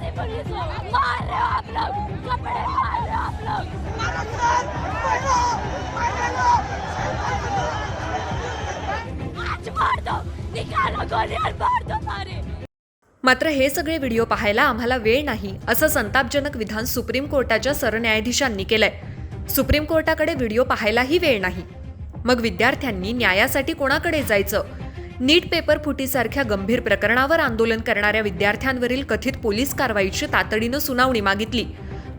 ऐसे पुलिस लोग मार रहे हो आप लोग, कपड़े मार रहे हो आप लोग। आज मार दो, निकालो गोली और मार दो सारे। मात्र हे सगळे व्हिडिओ पाहायला आम्हाला वेळ नाही असं संतापजनक विधान सुप्रीम कोर्टाच्या सरन्यायाधीशांनी केलंय। सुप्रीम कोर्टाकडे व्हिडिओ पाहायलाही वेळ नाही, मग विद्यार्थ्यांनी न्यायासाठी कोणाकडे जायचं? नीट पेपर फुटीसारख्या गंभीर प्रकरणावर आंदोलन करणाऱ्या विद्यार्थ्यांवरील कथित पोलीस कारवाईची तातडीनं सुनावणी मागितली,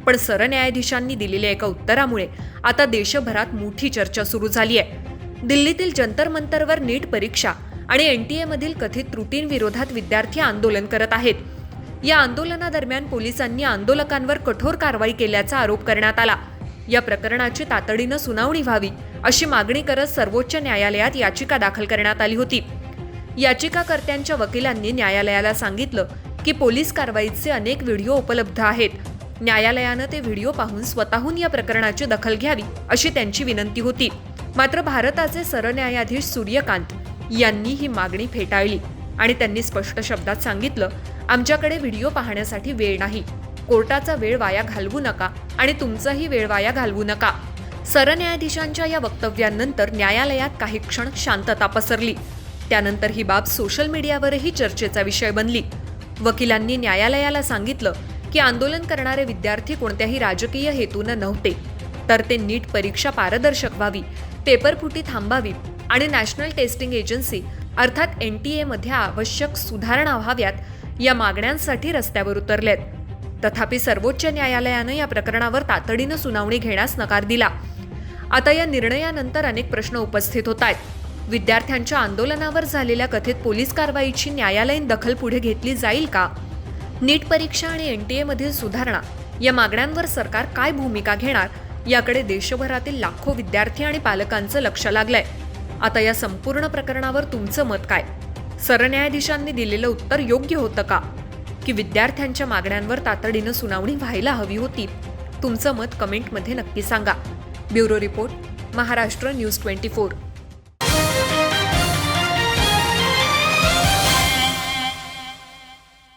पण सरन्यायाधीशांनी दिलेल्या एका उत्तरामुळे आता देशभरात मोठी चर्चा सुरू झाली आहे। दिल्लीतील जंतर मंतरवर नीट परीक्षा आणि NTA मधील कथित त्रुटींविरोधात विद्यार्थी आंदोलन करत आहेत। या आंदोलनादरम्यान पोलिसांनी आंदोलकांवर कठोर कारवाई केल्याचा आरोप करण्यात आला। या प्रकरणाची तातडीनं सुनावणी व्हावी अशी मागणी करत सर्वोच्च न्यायालयात याचिका दाखल करण्यात आली होती। याचिकाकर्त्यांच्या वकिलांनी न्यायालयाला सांगितलं की पोलीस कारवाईचे अनेक व्हिडिओ उपलब्ध आहेत, न्यायालयानं ते व्हिडिओ पाहून स्वतःहून या प्रकरणाची दखल घ्यावी अशी त्यांची विनंती होती। मात्र भारताचे सरन्यायाधीश सूर्यकांत यांनी ही मागणी फेटाळली आणि त्यांनी स्पष्ट शब्दात सांगितलं, आमच्याकडे व्हिडिओ पाहण्यासाठी वेळ नाही, कोर्टाचा वेळ वाया घालवू नका आणि तुमचाही वेळ वाया घालवू नका। सरन्यायाधीशांच्या या वक्तव्यानंतर न्यायालयात काही क्षण शांतता पसरली। त्यानंतर ही बाब सोशल मीडियावरही चर्चेचा विषय बनली। वकिलांनी न्यायालयाला सांगितलं की आंदोलन करणारे विद्यार्थी कोणत्याही राजकीय हेतूनं नव्हते, तर ते नीट परीक्षा पारदर्शक व्हावी, पेपरफुटी थांबावी आणि नॅशनल टेस्टिंग एजन्सी अर्थात NTA मध्ये आवश्यक सुधारणा व्हाव्यात या मागण्यांसाठी रस्त्यावर उतरलेत। तथापि सर्वोच्च न्यायालयानं या प्रकरणावर तातडीनं सुनावणी घेण्यास नकार दिला। आता या निर्णयानंतर अनेक प्रश्न उपस्थित होत आहेत। विद्यार्थ्यांच्या आंदोलनावर झालेल्या कथित पोलीस कारवाईची न्यायालयीन दखल पुढे घेतली जाईल का? नीट परीक्षा आणि NTA मधील सुधारणा या मागण्यांवर सरकार काय भूमिका घेणार याकडे देशभरातील लाखो विद्यार्थी आणि पालकांचं लक्ष लागलंय। आता या संपूर्ण प्रकरणावर तुमचं मत काय? सरन्यायाधीशांनी दिलेलं उत्तर योग्य होतं का, की विद्यार्थ्यांच्या मागण्यांवर तातडीनं सुनावणी व्हायला हवी होती? तुमचं मत कमेंटमध्ये नक्की सांगा। Bureau report, Maharashtra news 24।